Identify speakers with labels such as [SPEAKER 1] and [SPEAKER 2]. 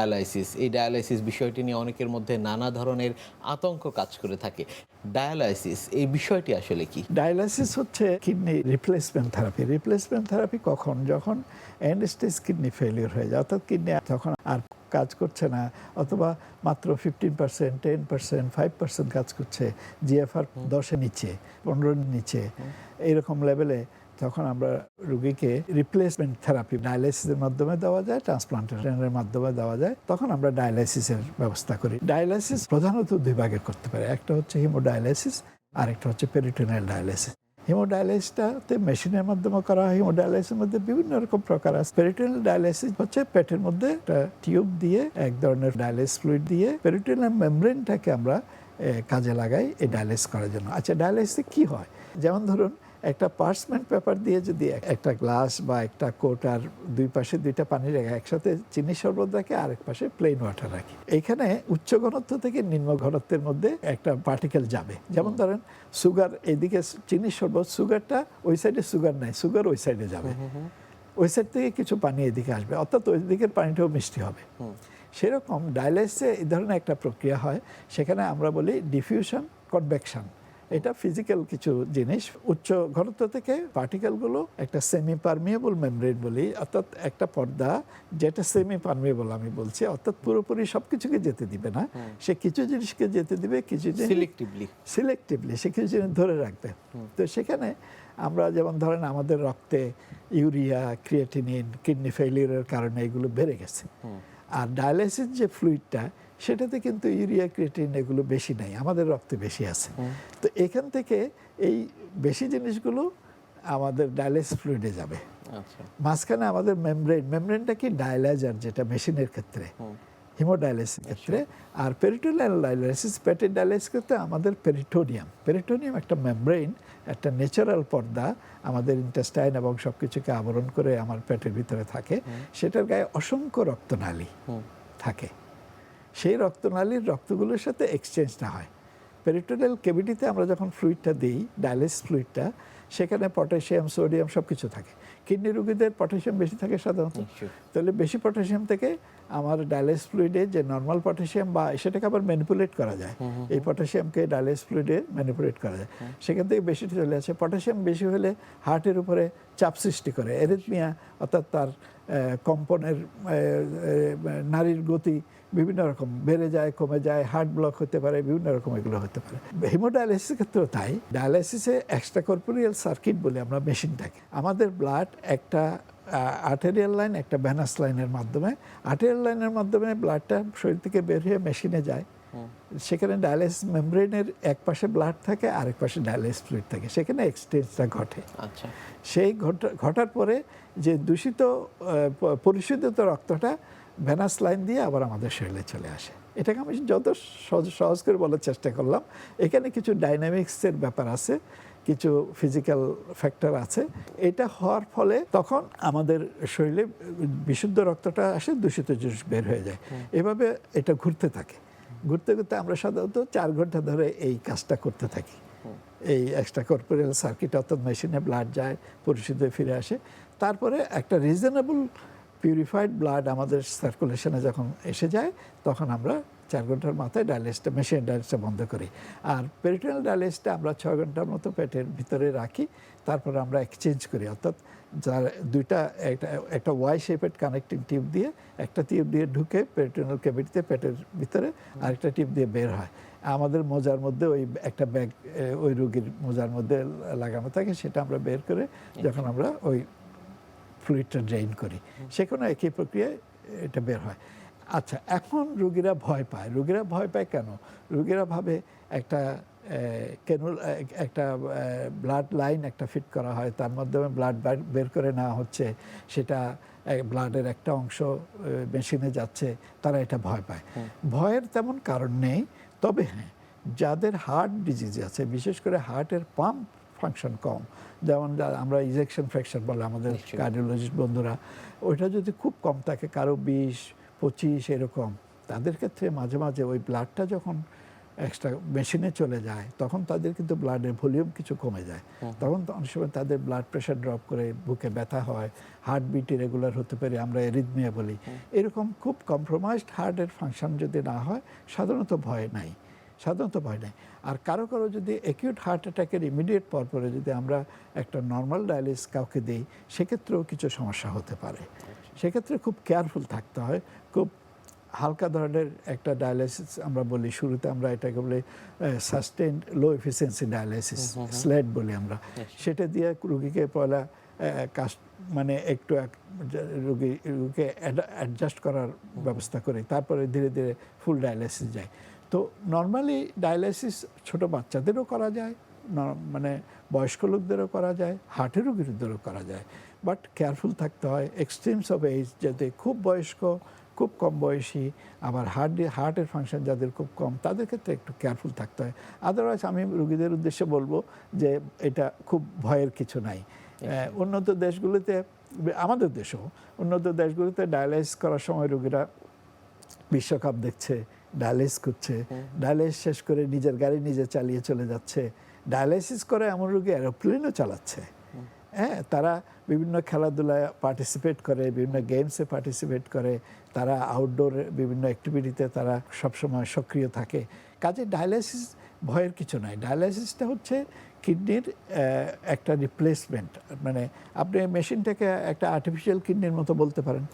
[SPEAKER 1] Dialysis, এই dialysis বিষয়টি নিয়ে অনেকের মধ্যে নানা ধরনের আতঙ্ক কাজ করে থাকে। ডায়ালাইসিস এই বিষয়টি আসলে কি?
[SPEAKER 2] ডায়ালাইসিস হচ্ছে kidney replacement therapy. Replacement therapy কখন? যখন এন্ড স্টেজ কিডনি ফেলিওর হয়ে যায়, অর্থাৎ কিডনি তখন আর কাজ করছে না, অথবা মাত্র 15%, 10%, 5% কাজ করছে, জিএফআর 10-এর নিচে, 15-এর নিচে, এইরকম লেভেলে, তখন আমরা রোগীকে রিপ্লেসমেন্ট থেরাপি ডায়ালাইসিসের মাধ্যমে দেওয়া যায়, ট্রান্সপ্লান্টেশনের মাধ্যমে দেওয়া যায়। তখন আমরা ডায়ালাইসিসের ব্যবস্থা করি। ডায়ালাইসিস প্রধানত দুই ভাগে করতে পারে, একটা হচ্ছে হিমোডায়ালাইসিস, আরেকটা হচ্ছে পেরিটোনিয়াল ডায়ালাইসিস। হিমোডায়ালাইসিসটাতে মেশিনের মাধ্যমে করা হয়। হিমোডায়ালাইসিসের মধ্যে বিভিন্ন রকম প্রকার আছে। পেরিটোনিয়াল ডায়ালাইসিস হচ্ছে পেটের মধ্যে একটা টিউব দিয়ে, এক ধরনের ডায়ালাইসিস ফ্লুইড দিয়ে পেরিটোনিয়াল মেমব্রেনটাকে আমরা কাজে লাগাই এই ডায়ালাইসিস করার জন্য। আচ্ছা, ডায়ালাইসিসে কি হয়? যেমন ধরুন, একটা পার্চমেন্ট পেপার দিয়ে যদি একটা গ্লাস বা একটা কোটার দুই পাশে দুইটা পানি রেখে একসাথে চিনি শরবত রাখি, আরেক পাশে প্লেন ওয়াটার রাখি, এইখানে উচ্চ ঘনত্ব থেকে নিম্ন ঘনত্বের মধ্যে একটা পার্টিকেল যাবে। যেমন ধরেন সুগার, এইদিকে চিনি শরবত, সুগারটা ওই সাইডে সুগার নাই, সুগার ওই সাইডে যাবে, ওই সাইড থেকে কিছু পানি এদিকে আসবে, অর্থাৎ ওই দিকের পানিটাও মিষ্টি হবে। সেরকম ডায়ালাইসিসে এই ধরনের একটা প্রক্রিয়া হয়। সেখানে আমরা বলি ডিফিউশন, কনভেকশন। এটা ফিজিক্যাল কিছু জিনিস। উচ্চ ঘনত্ব থেকে পার্টিকেলগুলো একটা সেমি পারমিয়েবল মেমব্রেন বলি, অর্থাৎ একটা পর্দা যেটা সেমি পারমিয়েবল আমি বলছি, অর্থাৎ পুরোপুরি সব কিছুকে যেতে দিবে না, সে কিছু জিনিসকে যেতে দিবে, কিছু সিলেক্টিভলি সে কিছু জিনিস ধরে রাখবে। তো সেখানে আমরা যেমন ধরেন আমাদের রক্তে ইউরিয়া, ক্রিয়েটিনিন, কিডনি ফেলিয়ারের কারণে এগুলো বেড়ে গেছে। আর ডায়ালাইসিস যে ফ্লুইডটা, সেটাতে কিন্তু ইউরিয়া, ক্রিয়েটিন এগুলো বেশি নাই, আমাদের রক্তে বেশি আছে। তো এখান থেকে এই বেশি জিনিসগুলো আমাদের ডায়ালাইসিস ফ্লুইডে যাবে। মাঝখানে আমাদের মেমব্রেনটা কি ডায়ালাইজার, যেটা মেশিনের ক্ষেত্রে, হিমোডায়ালাইসিসের ক্ষেত্রে। আর পেরিটোনিয়াল ডায়ালাইসিস, পেটের ডায়ালাইসিস ক্ষেত্রে আমাদের পেরিটোনিয়াম একটা মেমব্রেন, একটা ন্যাচারাল পর্দা আমাদের ইন্টেস্টাইন এবং সব কিছুকে আবরণ করে আমার পেটের ভিতরে থাকে। সেটার গায়ে অসংখ্য রক্তনালী থাকে। সেই রক্তনালীর রক্তগুলোর সাথে এক্সচেঞ্জটা হয়। পেরিটোনিয়াল ক্যাভিটিতে আমরা যখন ফ্লুইডটা দিই, ডায়ালাইসিস ফ্লুইডটা, সেখানে পটাশিয়াম, সোডিয়াম সব কিছু থাকে। কিডনি রোগীদের পটাশিয়াম বেশি থাকে সাধারণত। তাহলে বেশি পটাশিয়াম থেকে আমার ডায়ালাইসিস ফ্লুইডে যে নর্মাল পটাশিয়াম, বা সেটাকে আবার ম্যানিপুলেট করা যায়, এই পটাশিয়ামকে ডায়ালাইসিস ফ্লুইডে ম্যানিপুলেট করা যায়, সেখান থেকে বেশি চলে আসে। পটাশিয়াম বেশি হলে হার্টের উপরে চাপ সৃষ্টি করে, অ্যারিথমিয়া, অর্থাৎ তার কম্পনের, নারীর গতি বিভিন্ন রকম বেড়ে যায়, কমে যায়, হার্ট ব্লক হতে পারে, বিভিন্ন রকম এগুলো হতে পারে। হিমোডায়ালাইসিসের ক্ষেত্রেও তাই। ডায়ালাইসিসে এক্সট্রাকর্পোরিয়াল সার্কিট বলে আমরা মেশিন থাকে। আমাদের ব্লাড একটা আর্টেরিয়াল লাইন, একটা ভেনাস লাইনের মাধ্যমে, আর্টেরিয়াল লাইনের মাধ্যমে ব্লাডটা শরীর থেকে বের হয়ে মেশিনে যায়। সেখানে ডায়ালাইসিস মেমব্রেনের এক পাশে ব্লাড থাকে, আরেক পাশে ডায়ালাইসিস ফ্লুইড থাকে, সেখানে এক্সচেঞ্জটা ঘটে। সেই ঘটার পরে যে দূষিত পরিশোধিত রক্তটা ভেনাস লাইন দিয়ে আবার আমাদের শরীরে চলে আসে। এটাকে আমি যত সহজ করে বলার চেষ্টা করলাম। এখানে কিছু ডাইনামিক্সের ব্যাপার আছে, কিছু ফিজিক্যাল ফ্যাক্টর আছে। এটা হওয়ার ফলে তখন আমাদের শরীরে বিশুদ্ধ রক্তটা আসে, দূষিত জিনিস বের হয়ে যায়। এভাবে এটা ঘুরতে থাকে। ঘুরতে ঘুরতে আমরা সাধারণত 4 ঘন্টা ধরে এই কাজটা করতে থাকি। এই এক্সট্রা কর্পোরিয়াল সার্কিট, অর্থাৎ মেশিনে ব্লাড যায়, পরিশুদ্ধ ফিরে আসে। তারপরে একটা রিজনেবল পিউরিফাইড ব্লাড আমাদের সার্কুলেশনে যখন এসে যায়, তখন আমরা 4 ঘন্টার মাথায় ডায়ালাইসিসটা, মেশিন ডায়ালাইসিসটা বন্ধ করি। আর পেরিটোনিয়াল ডায়ালাইসিসটা আমরা 6 ঘন্টার মতো পেটের ভিতরে রাখি, তারপরে আমরা এক্সচেঞ্জ করি। অর্থাৎ যার দুইটা, একটা ওয়াই শেপেড কানেক্টিং টিউব দিয়ে, একটা টিউব দিয়ে ঢুকে পেরিটোনিয়াল ক্যাভিটিতে পেটের ভিতরে, আরেকটা টিউব দিয়ে বের হয়। আমাদের মোজার মধ্যে ওই একটা ব্যাগ ওই রোগীর মোজার মধ্যে লাগানো থাকে, সেটা আমরা বের করে যখন আমরা ওই ফ্লুইডটা ড্রেইন করি, সেখানে একই প্রক্রিয়ায় এটা বের হয়। আচ্ছা, এখন রোগীরা ভয় পায়। রোগীরা ভয় পায় কেন? রোগীরা ভাবে একটা একটা ব্লাড লাইন একটা ফিট করা হয়, তার মাধ্যমে ব্লাড বের করে নেওয়া হচ্ছে, সেটা ব্লাডের একটা অংশ মেশিনে যাচ্ছে, তারা এটা ভয় পায়। ভয়ের তেমন কারণ নেই। তবে হ্যাঁ, যাদের হার্ট ডিজিজ আছে, বিশেষ করে হার্টের পাম্প ফাংশন কম, যেমন আমরা ইজেকশন ফ্র্যাকশন বলে আমাদের কার্ডিওলজিস্ট বন্ধুরা, ওইটা যদি খুব কম থাকে, কারো 20-25 এরকম, তাদের ক্ষেত্রে মাঝে মাঝে ওই ব্লাডটা যখন এক্সট্রা মেশিনে চলে যায়, তখন তাদের কিন্তু ব্লাডের ভলিউম কিছু কমে যায়। তখন তো অনেক সময় তাদের ব্লাড প্রেশার ড্রপ করে, বুকে ব্যথা হয়, হার্টবিট ইরেগুলার হতে পারে, আমরা এরিথমিয়া বলি। এরকম খুব কম্প্রোমাইজড হার্টের ফাংশন যদি না হয়, সাধারণত ভয় নাই, সাধারণত ভয় নেই। আর কারো কারো যদি অ্যাকিউট হার্ট অ্যাটাকের ইমিডিয়েট পরপরে যদি আমরা একটা নর্মাল ডায়ালিসিস কাউকে দিই, সেক্ষেত্রেও কিছু সমস্যা হতে পারে। সেক্ষেত্রে খুব কেয়ারফুল থাকতে হয়। খুব হালকা ধরনের একটা ডায়ালিসিস আমরা বলি, শুরুতে আমরা এটাকে বলি সাস্টেইনড লো এফিসিয়েন্সি ডায়ালিসিস, স্লেট বলি আমরা। সেটা দিয়ে রুগীকে পয়লা মানে একটু রুগীকে অ্যাডজাস্ট করার ব্যবস্থা করি, তারপরে ধীরে ধীরে ফুল ডায়ালিসিস যায়। তো নর্মালি ডায়ালিসিস ছোট বাচ্চাদেরও করা যায়, মানে বয়স্ক লোকদেরও করা যায়, হার্টের রোগীদেরও করা যায়। বাট কেয়ারফুল থাকতে হয়, এক্সট্রিমস অফ এজ, যাতে খুব বয়স্ক, খুব কম বয়সী, আবার হার্টের ফাংশন যাদের খুব কম, তাদের ক্ষেত্রে একটু কেয়ারফুল থাকতে হয়। আদারওয়াইজ আমি রোগীদের উদ্দেশ্যে বলবো যে এটা খুব ভয়ের কিছু নাই। উন্নত দেশগুলোতে, আমাদের দেশেও উন্নত দেশগুলোতে ডায়ালাইসিস করার সময় রোগীরা বিশ্বকাপ দেখছে, ডায়ালাইসিস করছে, ডায়ালাইসিস শেষ করে নিজের গাড়ি নিজে চালিয়ে চলে যাচ্ছে। ডায়ালাইসিস করে এমন রোগী এরোপ্লেনও চালাচ্ছে। হ্যাঁ, তারা বিভিন্ন খেলাধুলায় পার্টিসিপেট করে, বিভিন্ন গেমসে পার্টিসিপেট করে, তারা আউটডোর বিভিন্ন অ্যাক্টিভিটিতে তারা সবসময় সক্রিয় থাকে। কাজে ডায়ালাইসিস ভয়ের কিছু নাই। ডায়ালাইসিসটা হচ্ছে কিডনির একটা রিপ্লেসমেন্ট, মানে আপনি মেশিনটাকে একটা আর্টিফিশিয়াল কিডনির মতো বলতে পারেন।